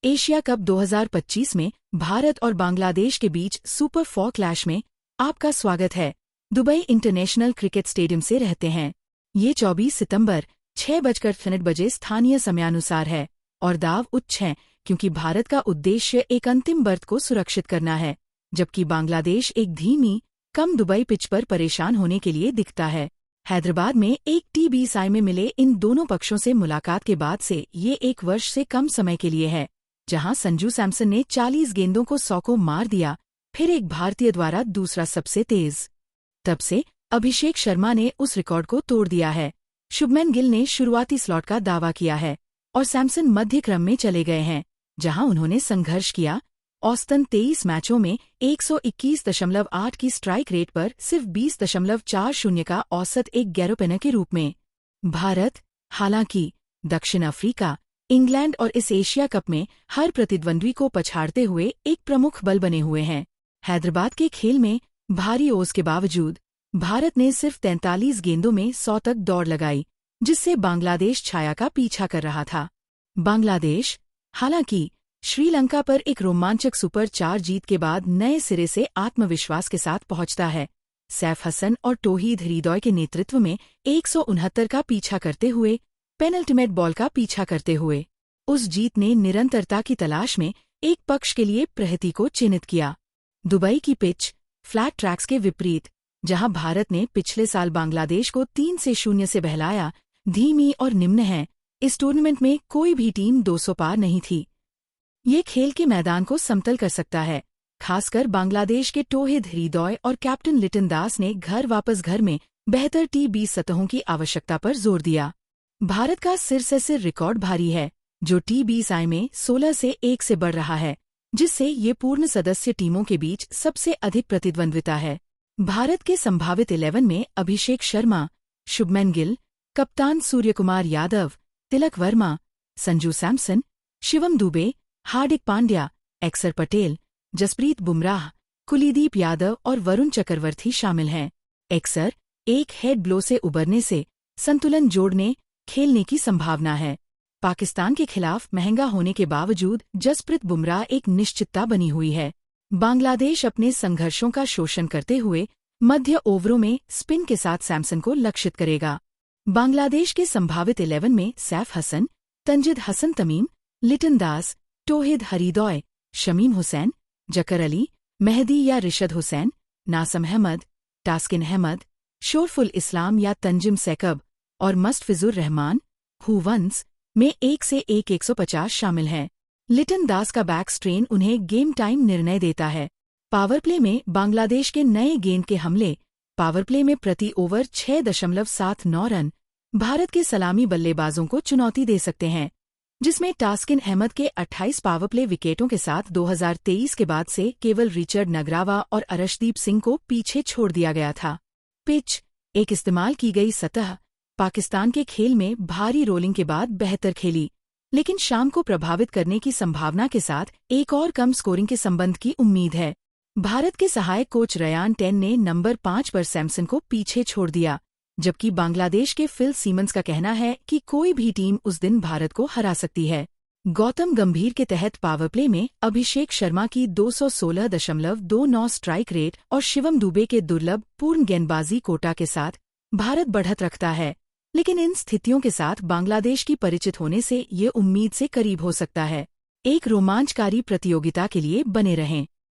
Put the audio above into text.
Asia cup 2025 में भारत और बांग्लादेश के बीच सुपर 4 क्लैश में आपका स्वागत है। दुबई इंटरनेशनल क्रिकेट स्टेडियम से रहते हैं। ये 24 सितंबर 6:05 स्थानीय समयानुसार है और दाव उच्च है क्योंकि भारत का उद्देश्य एक अंतिम बर्थ को सुरक्षित करना है, जबकि बांग्लादेश एक धीमी, कम दुबई पिच पर परेशान होने के लिए दिखता है। हैदराबाद में एक TBSI में मिले इन दोनों पक्षों से मुलाकात के बाद से ये 1 वर्ष से कम समय के लिए है, जहां संजू सैमसन ने 40 गेंदों को 100 को मार दिया, फिर एक भारतीय द्वारा दूसरा सबसे तेज। तब से अभिषेक शर्मा ने उस रिकॉर्ड को तोड़ दिया है। शुभमन गिल ने शुरुआती स्लॉट का दावा किया है और सैमसन मध्य क्रम में चले गए हैं, जहां उन्होंने संघर्ष किया। औसतन 23 मैचों में 121.8 की स्ट्राइक रेट पर सिर्फ 20.40 का औसत एक गैरोपेनर के रूप में। भारत, हालांकि, दक्षिण अफ्रीका, इंग्लैंड और इस एशिया कप में हर प्रतिद्वंद्वी को पछाड़ते हुए एक प्रमुख बल बने हुए हैं। हैदराबाद के खेल में भारी ओज के बावजूद भारत ने सिर्फ 43 गेंदों में 100 तक दौड़ लगाई, जिससे बांग्लादेश छाया का पीछा कर रहा था। बांग्लादेश, हालांकि, श्रीलंका पर एक रोमांचक सुपर 4 जीत के बाद नए सिरे से आत्मविश्वास के साथ पहुंचता है। सैफ हसन और तौहीद हृदय के नेतृत्व में 169 का पीछा करते हुए, पेनल्टीमेट बॉल का पीछा करते हुए, उस जीत ने निरंतरता की तलाश में एक पक्ष के लिए प्रहती को चिन्हित किया। दुबई की पिच, फ्लैट ट्रैक्स के विपरीत, जहां भारत ने पिछले साल बांग्लादेश को 3-0 से बहलाया, धीमी और निम्न है। इस टूर्नामेंट में कोई भी टीम 200 पार नहीं थी। ये खेल के मैदान को समतल कर सकता है। खासकर बांग्लादेश के तौहीद हृदय और कैप्टन लिटन दास ने घर वापस घर में बेहतर T20 सतहों की आवश्यकता पर जोर दिया। भारत का सिर से सिर रिकॉर्ड भारी है, जो TBSI में 16 से 1 से बढ़ रहा है, जिससे ये पूर्ण सदस्य टीमों के बीच सबसे अधिक प्रतिद्वंद्विता है। भारत के संभावित 11 में अभिषेक शर्मा, शुभमन गिल, कप्तान सूर्यकुमार यादव, तिलक वर्मा, संजू सैमसन, शिवम दुबे, हार्दिक पांड्या, अक्षर पटेल, जसप्रीत बुमराह, कुलदीप यादव और वरुण चक्रवर्ती शामिल हैं। अक्षर एक हेड ब्लो से उबरने से संतुलन जोड़ने खेलने की संभावना है। पाकिस्तान के खिलाफ महंगा होने के बावजूद जसप्रीत बुमराह एक निश्चितता बनी हुई है। बांग्लादेश अपने संघर्षों का शोषण करते हुए मध्य ओवरों में स्पिन के साथ सैमसन को लक्षित करेगा। बांग्लादेश के संभावित 11 में सैफ हसन, तंजिद हसन तमीम, लिटन दास, तौहीद हृदय, शमीम हुसैन, जकर अली, मेहदी या रिशद हुसैन, नासम अहमद, टास्किन अहमद, शोरफुल इस्लाम या तंजिम सैकब और मुस्तफिजुर रहमान, हुवंस में 1 से 150 शामिल हैं। लिटन दास का बैक स्ट्रेन उन्हें गेम टाइम निर्णय देता है। पावर प्ले में बांग्लादेश के नए गेंद के हमले, पावर प्ले में प्रति ओवर 6.79 रन भारत के सलामी बल्लेबाजों को चुनौती दे सकते हैं, जिसमें टास्किन अहमद के 28 पावर प्ले विकेटों के साथ 2023 के बाद से केवल रिचर्ड नगरावा और अर्शदीप सिंह को पीछे छोड़ दिया गया था। पिच, एक इस्तेमाल की गई सतह, पाकिस्तान के खेल में भारी रोलिंग के बाद बेहतर खेली, लेकिन शाम को प्रभावित करने की संभावना के साथ एक और कम स्कोरिंग के संबंध की उम्मीद है। भारत के सहायक कोच रयान टेन ने नंबर 5 पर सैमसन को पीछे छोड़ दिया, जबकि बांग्लादेश के फिल सीमंस का कहना है कि कोई भी टीम उस दिन भारत को हरा सकती है। गौतम गंभीर के तहत पावर प्ले में अभिषेक शर्मा की 216.29 स्ट्राइक रेट और शिवम दुबे के दुर्लभ पूर्ण गेंदबाजी कोटा के साथ भारत बढ़त रखता है, लेकिन इन स्थितियों के साथ बांग्लादेश की परिचित होने से ये उम्मीद से करीब हो सकता है। एक रोमांचकारी प्रतियोगिता के लिए बने रहें।